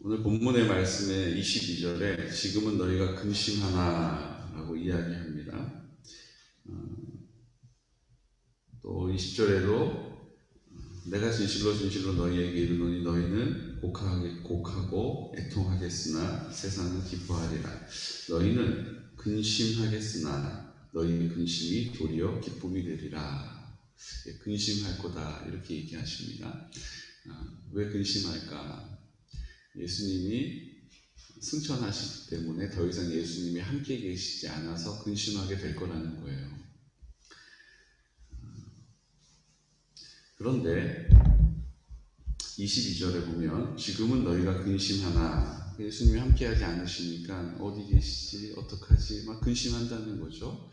오늘 본문의 말씀의 22절에 지금은 너희가 근심하나 라고 이야기합니다. 또 20절에도 내가 진실로 너희에게 이르노니 너희는 곡하고 애통하겠으나 세상은 기뻐하리라. 너희는 근심하겠으나 너희 근심이 도리어 기쁨이 되리라. 근심할 거다 이렇게 얘기하십니다. 왜 근심할까? 예수님이 승천하시기 때문에 더 이상 예수님이 함께 계시지 않아서 근심하게 될 거라는 거예요. 그런데 22절에 보면 지금은 너희가 근심하나, 예수님이 함께하지 않으시니까 어디 계시지 어떡하지 막 근심한다는 거죠.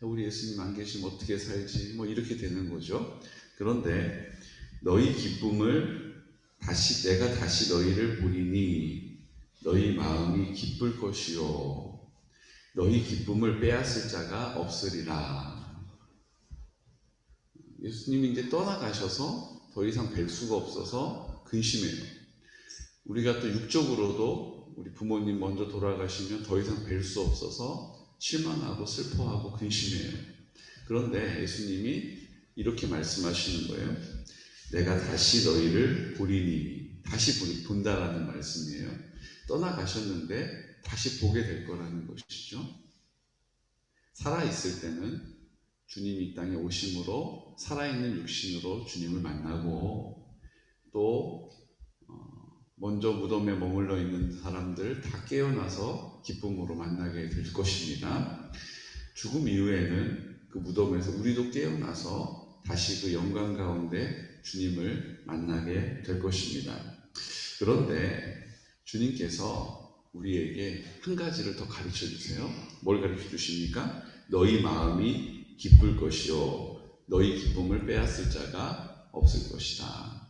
우리 예수님 안 계시면 어떻게 살지 뭐 이렇게 되는 거죠. 그런데 너희 기쁨을 내가 다시 너희를 보리니 너희 마음이 기쁠 것이요 너희 기쁨을 빼앗을 자가 없으리라. 예수님이 이제 떠나가셔서 더 이상 뵐 수가 없어서 근심해요. 우리가 또 육적으로도 우리 부모님 먼저 돌아가시면 더 이상 뵐 수 없어서 실망하고 슬퍼하고 근심해요. 그런데 예수님이 이렇게 말씀하시는 거예요. 내가 다시 너희를 보리니, 다시 본다라는 말씀이에요. 떠나가셨는데 다시 보게 될 거라는 것이죠. 살아있을 때는 주님이 이 땅에 오심으로 살아있는 육신으로 주님을 만나고, 또 먼저 무덤에 머물러 있는 사람들 다 깨어나서 기쁨으로 만나게 될 것입니다. 죽음 이후에는 그 무덤에서 우리도 깨어나서 다시 그 영광 가운데 주님을 만나게 될 것입니다. 그런데 주님께서 우리에게 한 가지를 더 가르쳐 주세요. 뭘 가르쳐 주십니까? 너희 마음이 기쁠 것이요 너희 기쁨을 빼앗을 자가 없을 것이다.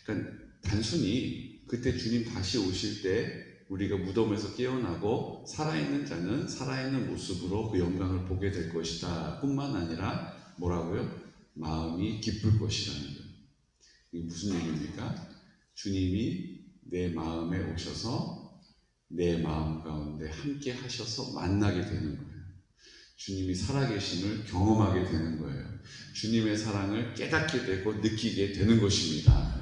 그러니까 단순히 그때 주님 다시 오실 때 우리가 무덤에서 깨어나고 살아있는 자는 살아있는 모습으로 그 영광을 보게 될 것이다 뿐만 아니라 뭐라고요? 마음이 기쁠 것이라는 거예요. 이게 무슨 얘기입니까? 주님이 내 마음에 오셔서 내 마음 가운데 함께 하셔서 만나게 되는 거예요. 주님이 살아계심을 경험하게 되는 거예요. 주님의 사랑을 깨닫게 되고 느끼게 되는 것입니다.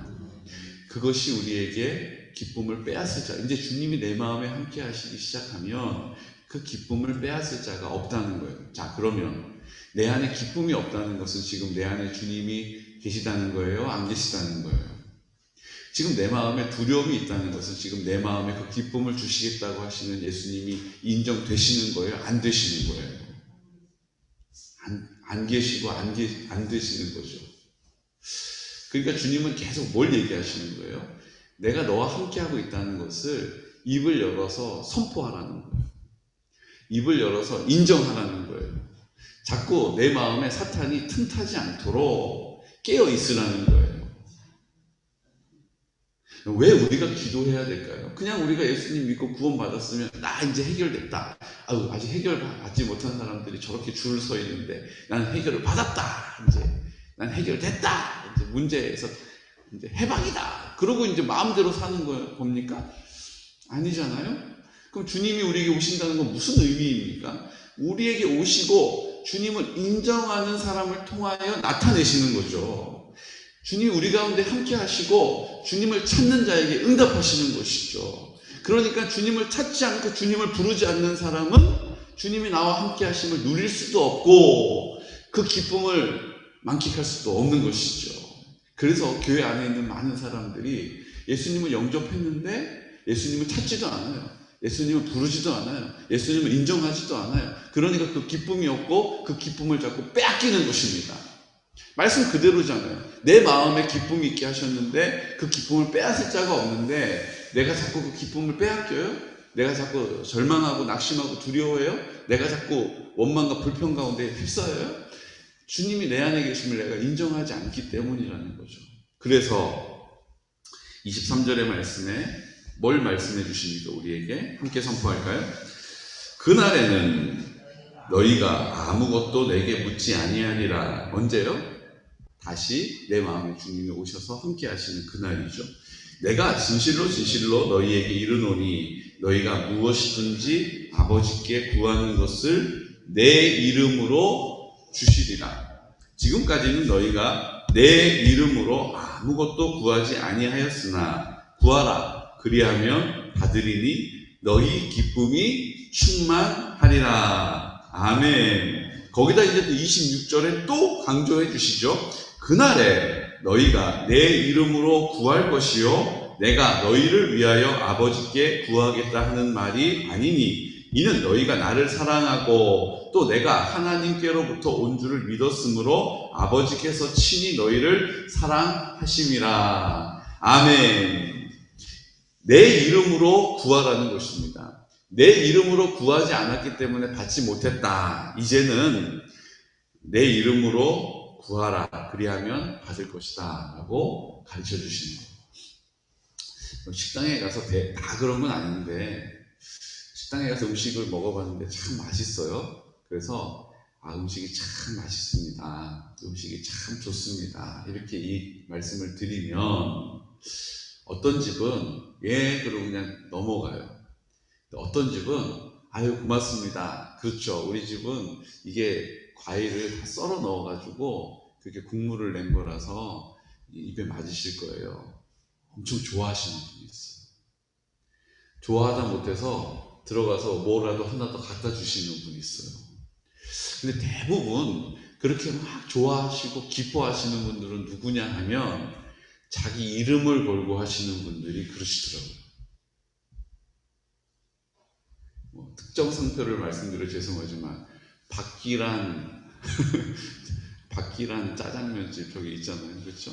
그것이 우리에게 기쁨을 빼앗을 자, 이제 주님이 내 마음에 함께 하시기 시작하면 그 기쁨을 빼앗을 자가 없다는 거예요. 자, 그러면 내 안에 기쁨이 없다는 것은 지금 내 안에 주님이 계시다는 거예요? 안 계시다는 거예요? 지금 내 마음에 두려움이 있다는 것은 지금 내 마음에 그 기쁨을 주시겠다고 하시는 예수님이 인정되시는 거예요? 안 되시는 거예요? 안 계시고 안 되시는 거죠. 그러니까 주님은 계속 뭘 얘기하시는 거예요? 내가 너와 함께하고 있다는 것을 입을 열어서 선포하라는 거예요. 입을 열어서 인정하라는 거예요. 자꾸 내 마음에 사탄이 틈타지 않도록 깨어 있으라는 거예요. 왜 우리가 기도해야 될까요? 그냥 우리가 예수님 믿고 구원받았으면 나 이제 해결됐다. 아직 해결받지 못한 사람들이 저렇게 줄을 서 있는데 나는 해결을 받았다. 이제 난 해결됐다. 이제 문제에서 이제 해방이다. 그러고 이제 마음대로 사는 겁니까? 아니잖아요. 그럼 주님이 우리에게 오신다는 건 무슨 의미입니까? 우리에게 오시고 주님을 인정하는 사람을 통하여 나타내시는 거죠. 주님이 우리 가운데 함께 하시고 주님을 찾는 자에게 응답하시는 것이죠. 그러니까 주님을 찾지 않고 주님을 부르지 않는 사람은 주님이 나와 함께 하심을 누릴 수도 없고 그 기쁨을 만끽할 수도 없는 것이죠. 그래서 교회 안에 있는 많은 사람들이 예수님을 영접했는데 예수님을 찾지도 않아요. 예수님을 부르지도 않아요. 예수님을 인정하지도 않아요. 그러니까 그 기쁨이 없고 그 기쁨을 자꾸 빼앗기는 것입니다. 말씀 그대로잖아요. 내 마음에 기쁨이 있게 하셨는데 그 기쁨을 빼앗을 자가 없는데 내가 자꾸 그 기쁨을 빼앗겨요? 내가 자꾸 절망하고 낙심하고 두려워해요? 내가 자꾸 원망과 불평 가운데 휩싸여요? 주님이 내 안에 계심을 내가 인정하지 않기 때문이라는 거죠. 그래서 23절의 말씀에 뭘 말씀해 주십니까? 우리에게 함께 선포할까요? 그날에는 너희가 아무것도 내게 묻지 아니하니라. 언제요? 다시 내 마음에 주님이 오셔서 함께 하시는 그날이죠. 내가 진실로 진실로 너희에게 이르노니 너희가 무엇이든지 아버지께 구하는 것을 내 이름으로 주시리라. 지금까지는 너희가 내 이름으로 아무것도 구하지 아니하였으나 구하라. 그리하면 받으리니 너희 기쁨이 충만하리라. 아멘. 거기다 이제 또 26절에 또 강조해 주시죠. 그날에 너희가 내 이름으로 구할 것이요 내가 너희를 위하여 아버지께 구하겠다 하는 말이 아니니 이는 너희가 나를 사랑하고 또 내가 하나님께로부터 온 줄을 믿었으므로 아버지께서 친히 너희를 사랑하심이라. 아멘. 내 이름으로 구하라는 것입니다. 내 이름으로 구하지 않았기 때문에 받지 못했다. 이제는 내 이름으로 구하라. 그리하면 받을 것이다. 라고 가르쳐 주시는 거예요. 식당에 가서 다 그런 건 아닌데 식당에 가서 음식을 먹어봤는데 참 맛있어요. 그래서 음식이 참 맛있습니다. 음식이 참 좋습니다. 이렇게 이 말씀을 드리면 어떤 집은 그러고 그냥 넘어가요. 어떤 집은 아유 고맙습니다. 그렇죠. 우리 집은 이게 과일을 다 썰어 넣어가지고 그렇게 국물을 낸 거라서 입에 맞으실 거예요. 엄청 좋아하시는 분이 있어요. 좋아하다 못해서 들어가서 뭐라도 하나 더 갖다 주시는 분이 있어요. 근데 대부분 그렇게 막 좋아하시고 기뻐하시는 분들은 누구냐 하면 자기 이름을 걸고 하시는 분들이 그러시더라고요. 특정 상표를 말씀드려 죄송하지만 박기란 박기란 짜장면집 저기 있잖아요. 그렇죠?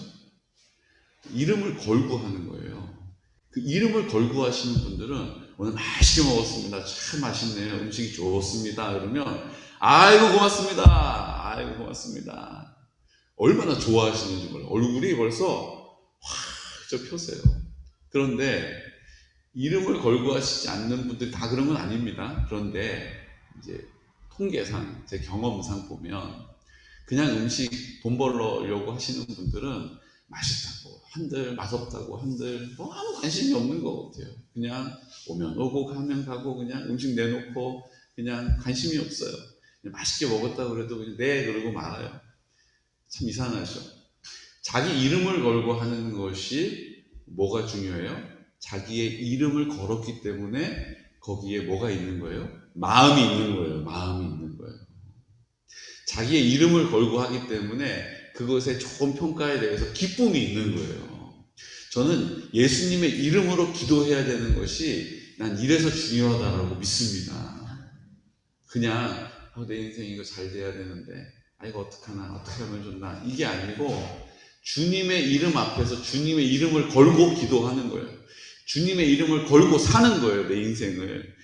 이름을 걸고 하는 거예요. 그 이름을 걸고 하시는 분들은 오늘 맛있게 먹었습니다. 참 맛있네요. 음식이 좋습니다. 그러면 아이고 고맙습니다. 아이고 고맙습니다. 얼마나 좋아하시는지 몰라요. 얼굴이 벌써 확 펴세요. 그런데 이름을 걸고 하시지 않는 분들이 다 그런 건 아닙니다. 그런데 이제 통계상 제 경험상 보면 그냥 음식 돈 벌려고 하시는 분들은 맛있다고 한들 맛없다고 한들 아무 관심이 없는 것 같아요. 그냥 오면 오고 가면 가고 그냥 음식 내놓고 그냥 관심이 없어요. 그냥 맛있게 먹었다고 그래도 그냥 네 그러고 말아요. 참 이상하죠. 자기 이름을 걸고 하는 것이 뭐가 중요해요? 자기의 이름을 걸었기 때문에 거기에 뭐가 있는 거예요? 마음이 있는 거예요. 마음이 있는 거예요. 자기의 이름을 걸고 하기 때문에 그것의 좋은 평가에 대해서 기쁨이 있는 거예요. 저는 예수님의 이름으로 기도해야 되는 것이 난 이래서 중요하다고 믿습니다. 그냥 내 인생 이거 잘 돼야 되는데 이거 어떡하나 어떻게 하면 좋나 이게 아니고 주님의 이름 앞에서 주님의 이름을 걸고 기도하는 거예요. 주님의 이름을 걸고 사는 거예요. 내 인생을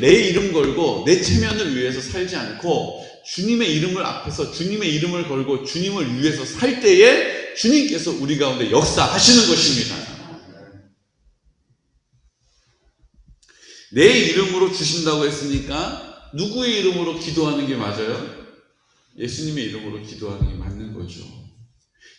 내 이름 걸고 내 체면을 위해서 살지 않고 주님의 이름을 앞에서 주님의 이름을 걸고 주님을 위해서 살 때에 주님께서 우리 가운데 역사하시는 것입니다. 내 이름으로 주신다고 했으니까 누구의 이름으로 기도하는 게 맞아요? 예수님의 이름으로 기도하는 게 맞는 거죠.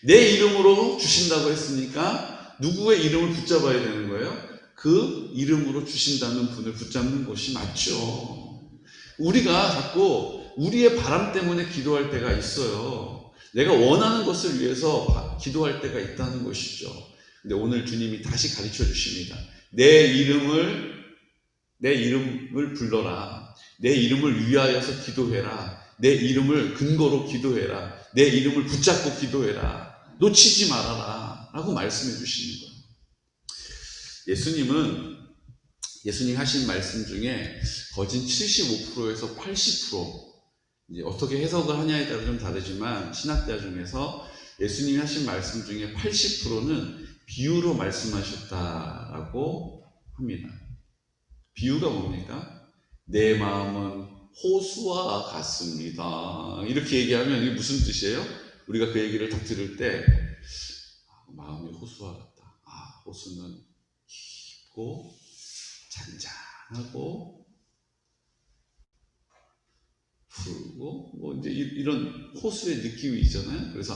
내 이름으로 주신다고 했으니까 누구의 이름을 붙잡아야 되는 거예요? 그 이름으로 주신다는 분을 붙잡는 것이 맞죠. 우리가 자꾸 우리의 바람 때문에 기도할 때가 있어요. 내가 원하는 것을 위해서 기도할 때가 있다는 것이죠. 근데 오늘 주님이 다시 가르쳐 주십니다. 내 이름을 불러라. 내 이름을 위하여서 기도해라. 내 이름을 근거로 기도해라. 내 이름을 붙잡고 기도해라. 놓치지 말아라. 라고 말씀해 주시는 거예요. 예수님 하신 말씀 중에 거진 75%에서 80% 이제 어떻게 해석을 하냐에 따라 좀 다르지만 신학자 중에서 예수님이 하신 말씀 중에 80%는 비유로 말씀하셨다라고 합니다. 비유가 뭡니까? 내 마음은 호수와 같습니다. 이렇게 얘기하면 이게 무슨 뜻이에요? 우리가 그 얘기를 딱 들을 때 마음이 호수와 같다. 호수는 깊고 잔잔하고 푸르고 뭐 이제 이런 호수의 느낌이 있잖아요. 그래서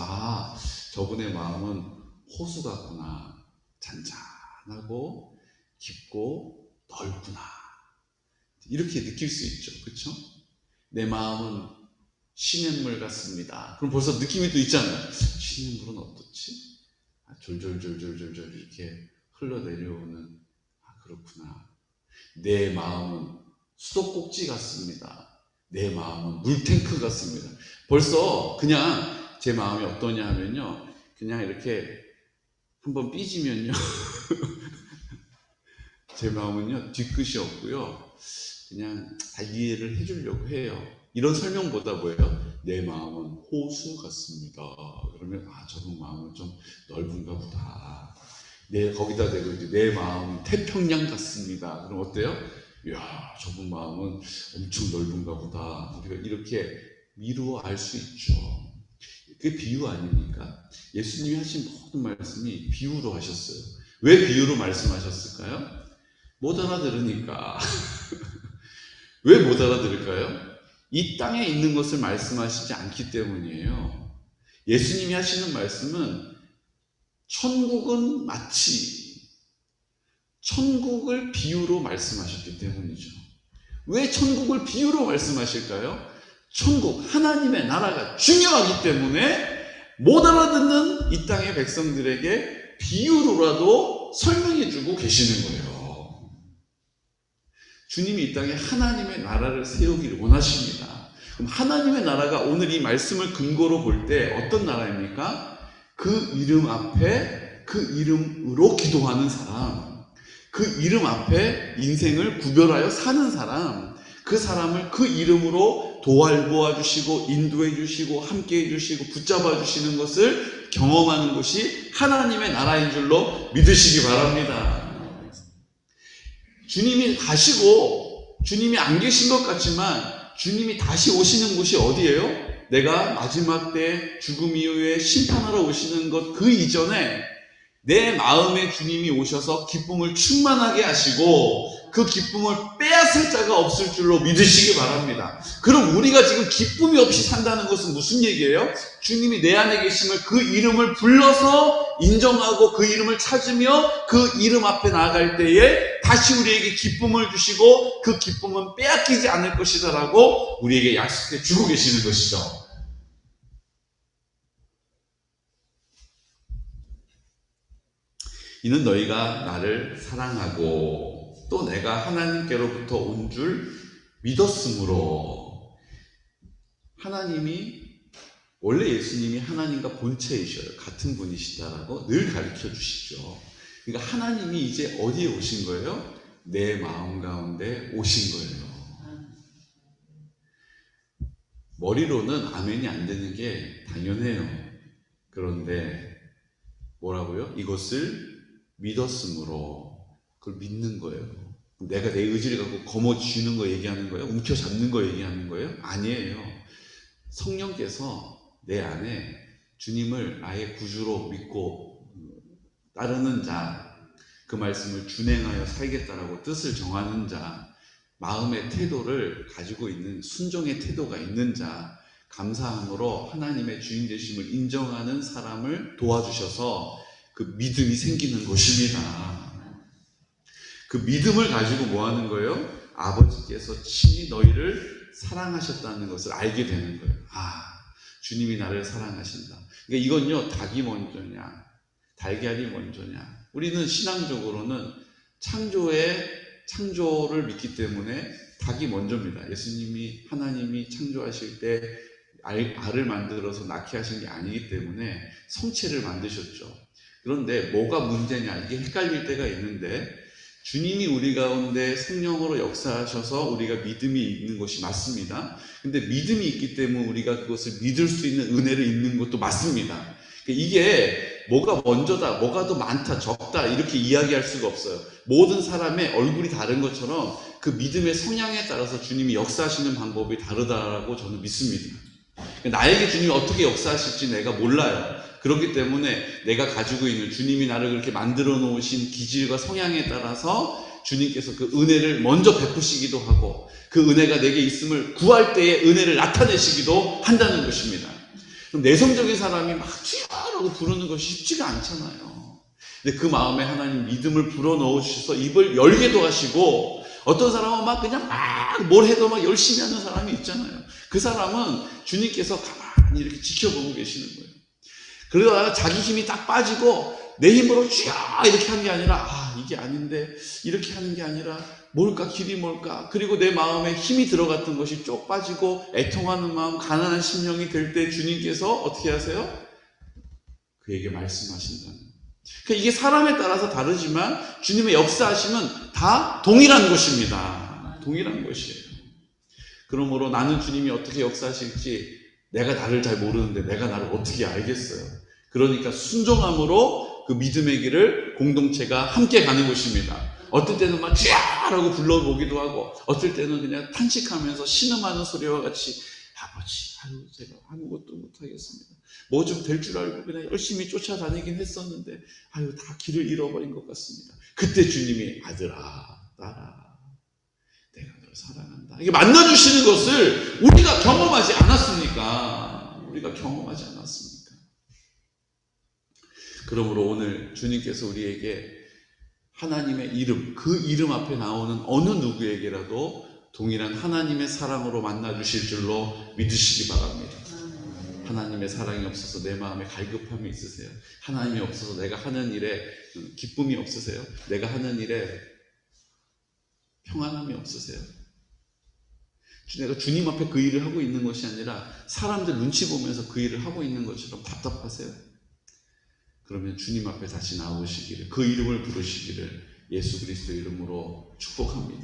저분의 마음은 호수 같구나. 잔잔하고 환하고 깊고 넓구나. 이렇게 느낄 수 있죠. 그렇죠? 내 마음은 시냇물 같습니다. 그럼 벌써 느낌이 또 있잖아요. 시냇물은 어떻지? 졸졸졸졸졸 이렇게 흘러내려오는, 그렇구나. 내 마음은 수도꼭지 같습니다. 내 마음은 물탱크 같습니다. 벌써 그냥 제 마음이 어떠냐 하면요, 그냥 이렇게 한번 삐지면요 제 마음은요 뒤끝이 없고요, 그냥 다 이해를 해주려고 해요. 이런 설명보다 뭐예요? 내 마음은 호수 같습니다. 그러면 저분 마음은 좀 넓은가 보다. 거기다 대고 이제 내 마음은 태평양 같습니다. 그럼 어때요? 이야, 저분 마음은 엄청 넓은가 보다. 우리가 이렇게 미루어 알 수 있죠. 그게 비유 아닙니까? 예수님이 하신 모든 말씀이 비유로 하셨어요. 왜 비유로 말씀하셨을까요? 못 알아들으니까. 왜 못 알아들을까요? 이 땅에 있는 것을 말씀하시지 않기 때문이에요. 예수님이 하시는 말씀은 천국은 마치, 천국을 비유로 말씀하셨기 때문이죠. 왜 천국을 비유로 말씀하실까요? 천국, 하나님의 나라가 중요하기 때문에 못 알아듣는 이 땅의 백성들에게 비유로라도 설명해주고 계시는 거예요. 주님이 이 땅에 하나님의 나라를 세우기를 원하십니다. 그럼 하나님의 나라가 오늘 이 말씀을 근거로 볼 때 어떤 나라입니까? 그 이름 앞에, 그 이름으로 기도하는 사람, 그 이름 앞에 인생을 구별하여 사는 사람, 그 사람을 그 이름으로 도와주시고 인도해 주시고 함께 해 주시고 붙잡아 주시는 것을 경험하는 것이 하나님의 나라인 줄로 믿으시기 바랍니다. 주님이 가시고 주님이 안 계신 것 같지만 주님이 다시 오시는 곳이 어디예요? 내가 마지막 때 죽음 이후에 심판하러 오시는 것 그 이전에 내 마음에 주님이 오셔서 기쁨을 충만하게 하시고 그 기쁨을 빼앗을 자가 없을 줄로 믿으시기 바랍니다. 그럼 우리가 지금 기쁨이 없이 산다는 것은 무슨 얘기예요? 주님이 내 안에 계심을, 그 이름을 불러서 인정하고 그 이름을 찾으며 그 이름 앞에 나아갈 때에 다시 우리에게 기쁨을 주시고 그 기쁨은 빼앗기지 않을 것이다 라고 우리에게 약속해 주고 계시는 것이죠. 이는 너희가 나를 사랑하고 또 내가 하나님께로부터 온 줄 믿었으므로. 하나님이, 원래 예수님이 하나님과 본체이셔요. 같은 분이시다라고 늘 가르쳐 주시죠. 그러니까 하나님이 이제 어디에 오신 거예요? 내 마음 가운데 오신 거예요. 머리로는 아멘이 안 되는 게 당연해요. 그런데 뭐라고요? 이것을 믿었으므로. 그걸 믿는 거예요. 내가 내 의지를 갖고 거머쥐는 거 얘기하는 거예요? 움켜잡는 거 얘기하는 거예요? 아니에요. 성령께서 내 안에 주님을 나의 구주로 믿고 따르는 자, 그 말씀을 준행하여 살겠다라고 뜻을 정하는 자, 마음의 태도를 가지고 있는 순종의 태도가 있는 자, 감사함으로 하나님의 주인 되심을 인정하는 사람을 도와주셔서 그 믿음이 생기는 것입니다. 그 믿음을 가지고 뭐 하는 거예요? 아버지께서 친히 너희를 사랑하셨다는 것을 알게 되는 거예요. 주님이 나를 사랑하신다. 그러니까 이건요, 닭이 먼저냐, 달걀이 먼저냐. 우리는 신앙적으로는 창조를 믿기 때문에 닭이 먼저입니다. 예수님이, 하나님이 창조하실 때 알을 만들어서 낳게 하신 게 아니기 때문에 성체를 만드셨죠. 그런데 뭐가 문제냐, 이게 헷갈릴 때가 있는데, 주님이 우리 가운데 성령으로 역사하셔서 우리가 믿음이 있는 것이 맞습니다. 근데 믿음이 있기 때문에 우리가 그것을 믿을 수 있는 은혜를 입는 것도 맞습니다. 이게 뭐가 먼저다, 뭐가 더 많다, 적다 이렇게 이야기할 수가 없어요. 모든 사람의 얼굴이 다른 것처럼 그 믿음의 성향에 따라서 주님이 역사하시는 방법이 다르다고 저는 믿습니다. 나에게 주님이 어떻게 역사하실지 내가 몰라요. 그렇기 때문에 내가 가지고 있는, 주님이 나를 그렇게 만들어 놓으신 기질과 성향에 따라서 주님께서 그 은혜를 먼저 베푸시기도 하고 그 은혜가 내게 있음을 구할 때에 은혜를 나타내시기도 한다는 것입니다. 그럼 내성적인 사람이 막 주여라고 부르는 것이 쉽지가 않잖아요. 근데 그 마음에 하나님 믿음을 불어넣어 주셔서 입을 열게도 하시고, 어떤 사람은 막 그냥 막 뭘 해도 막 열심히 하는 사람이 있잖아요. 그 사람은 주님께서 가만히 이렇게 지켜보고 계시는 거예요. 그러다가 자기 힘이 딱 빠지고 내 힘으로 쥐야 이렇게 하는 게 아니라, 이게 아닌데 이렇게 하는 게 아니라 뭘까, 길이 뭘까, 그리고 내 마음에 힘이 들어갔던 것이 쪽 빠지고 애통하는 마음, 가난한 심령이 될 때 주님께서 어떻게 하세요? 그에게 말씀하신다는. 그러니까 이게 사람에 따라서 다르지만 주님의 역사하심은 다 동일한 것입니다. 동일한 것이에요. 그러므로 나는 주님이 어떻게 역사하실지 내가 나를 잘 모르는데 내가 나를 어떻게 알겠어요? 그러니까 순종함으로 그 믿음의 길을 공동체가 함께 가는 것입니다. 어떨 때는 막 쥐야라고 불러보기도 하고, 어떨 때는 그냥 탄식하면서 신음하는 소리와 같이, 아버지, 제가 아무것도 못하겠습니다. 뭐 좀 될 줄 알고 그냥 열심히 쫓아다니긴 했었는데, 다 길을 잃어버린 것 같습니다. 그때 주님이, 아들아, 딸아, 내가 너를 사랑한다, 이게 만나주시는 것을 우리가 경험하지 않았습니까? 그러므로 오늘 주님께서 우리에게 하나님의 이름, 그 이름 앞에 나오는 어느 누구에게라도 동일한 하나님의 사랑으로 만나주실 줄로 믿으시기 바랍니다. 하나님의 사랑이 없어서 내 마음에 갈급함이 있으세요? 하나님이 없어서 내가 하는 일에 기쁨이 없으세요? 내가 하는 일에 평안함이 없으세요? 내가 주님 앞에 그 일을 하고 있는 것이 아니라 사람들 눈치 보면서 그 일을 하고 있는 것처럼 답답하세요? 그러면 주님 앞에 다시 나오시기를, 그 이름을 부르시기를 예수 그리스도의 이름으로 축복합니다.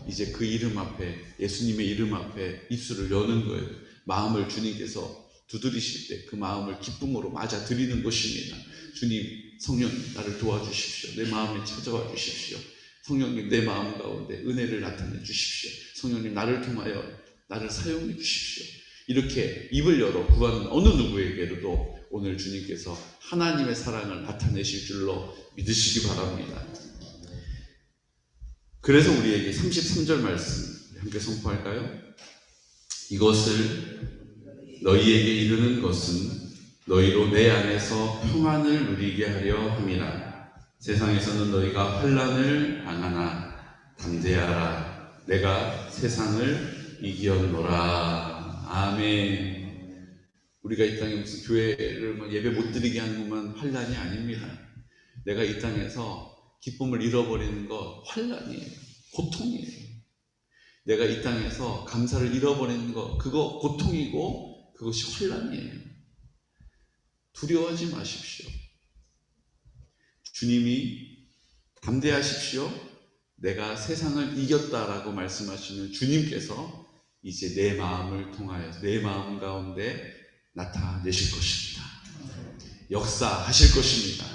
이제 그 이름 앞에, 예수님의 이름 앞에 입술을 여는 거예요. 마음을 주님께서 두드리실 때 그 마음을 기쁨으로 맞아 드리는 것입니다. 주님, 성령님 나를 도와주십시오. 내 마음에 찾아와 주십시오. 성령님 내 마음 가운데 은혜를 나타내 주십시오. 성령님 나를 통하여 나를 사용해 주십시오. 이렇게 입을 열어 구하는 어느 누구에게도 오늘 주님께서 하나님의 사랑을 나타내실 줄로 믿으시기 바랍니다. 그래서 우리에게 33절 말씀 함께 선포할까요? 이것을 너희에게 이르는 것은 너희로 내 안에서 평안을 누리게 하려 함이라. 세상에서는 너희가 환난을 당하나 담대하라. 내가 세상을 이기었노라. 아멘. 우리가 이 땅에 무슨 교회를 예배 못 드리게 하는 것만 환난이 아닙니다. 내가 이 땅에서 기쁨을 잃어버리는 것 환난이에요. 고통이에요. 내가 이 땅에서 감사를 잃어버리는 것, 그거 고통이고 그것이 환난이에요. 두려워하지 마십시오. 주님이 담대하십시오. 내가 세상을 이겼다라고 말씀하시는 주님께서 이제 내 마음을 통하여 내 마음 가운데 나타내실 것입니다. 역사하실 것입니다.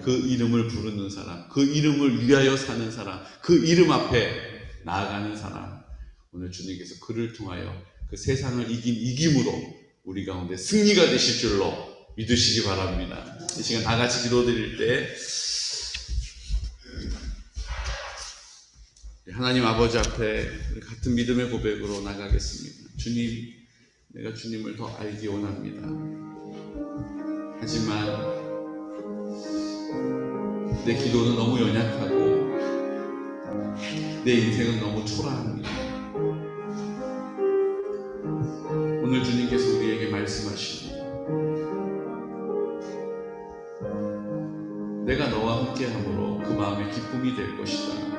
그 이름을 부르는 사람, 그 이름을 위하여 사는 사람, 그 이름 앞에 나아가는 사람, 오늘 주님께서 그를 통하여 그 세상을 이긴 이김으로 우리 가운데 승리가 되실 줄로 믿으시기 바랍니다. 이 시간 다 같이 기도드릴 때 하나님 아버지 앞에 같은 믿음의 고백으로 나가겠습니다. 주님, 내가 주님을 더 알기 원합니다. 하지만 내 기도는 너무 연약하고 내 인생은 너무 초라합니다. 오늘 주님께서 우리에게 말씀하십니다. 내가 너와 함께함으로 그 마음에 기쁨이 될 것이다.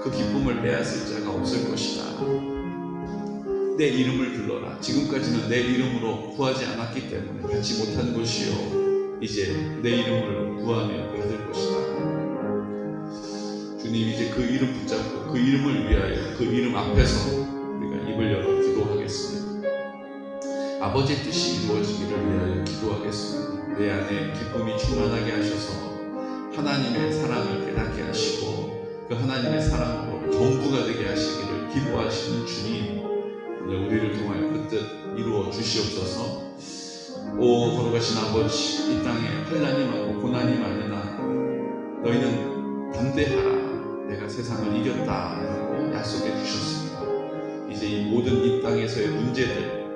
그 기쁨을 빼앗을 자가 없을 것이다. 내 이름을 불러라. 지금까지는 내 이름으로 구하지 않았기 때문에 받지 못한 것이요, 이제 내 이름을 구하며 받을 것이다. 주님, 이제 그 이름 붙잡고 그 이름을 위하여 그 이름 앞에서 우리가 입을 열어 기도하겠습니다. 아버지의 뜻이 이루어지기를 위하여 기도하겠습니다. 내 안에 기쁨이 충만하게 하셔서 하나님의 사랑을 깨닫게 하시고 그 하나님의 사랑으로 전부가 되게 하시기를 기뻐하시는 주님, 오늘 우리를 통하여 그 뜻 이루어 주시옵소서. 오 거룩하신 아버지, 이 땅에 환난이 많고 고난이 많으나 너희는 담대하라. 내가 세상을 이겼다 라고 약속해 주셨습니다. 이제 이 모든 이 땅에서의 문제들,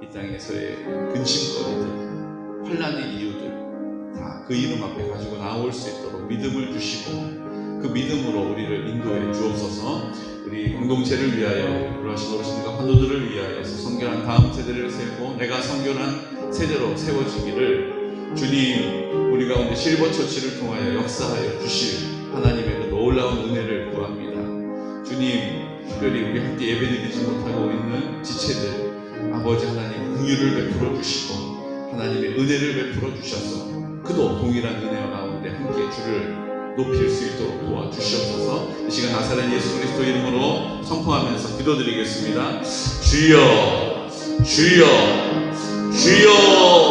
이 땅에서의 근심거리들, 환난의 이유들 다 그 이름 앞에 가지고 나올 수 있도록 믿음을 주시고 그 믿음으로 우리를 인도해 주옵소서. 우리 공동체를 위하여 불러하신 어르신과 환우들을 위하여서 선교한 다음 세대를 세우고 내가 선교한 세대로 세워지기를 주님 우리 가운데 실버처치를 통하여 역사하여 주실 하나님의 그 놀라운 은혜를 구합니다. 주님 특별히 우리 함께 예배드리지 못하고 있는 지체들 아버지 하나님 긍휼을 베풀어 주시고 하나님의 은혜를 베풀어 주셔서 그도 동일한 은혜와 가운데 함께 주를 높일 수 있도록 도와주시옵소서. 이 시간 나사렛 예수 그리스도 이름으로 선포하면서 기도드리겠습니다. 주여 주여 주여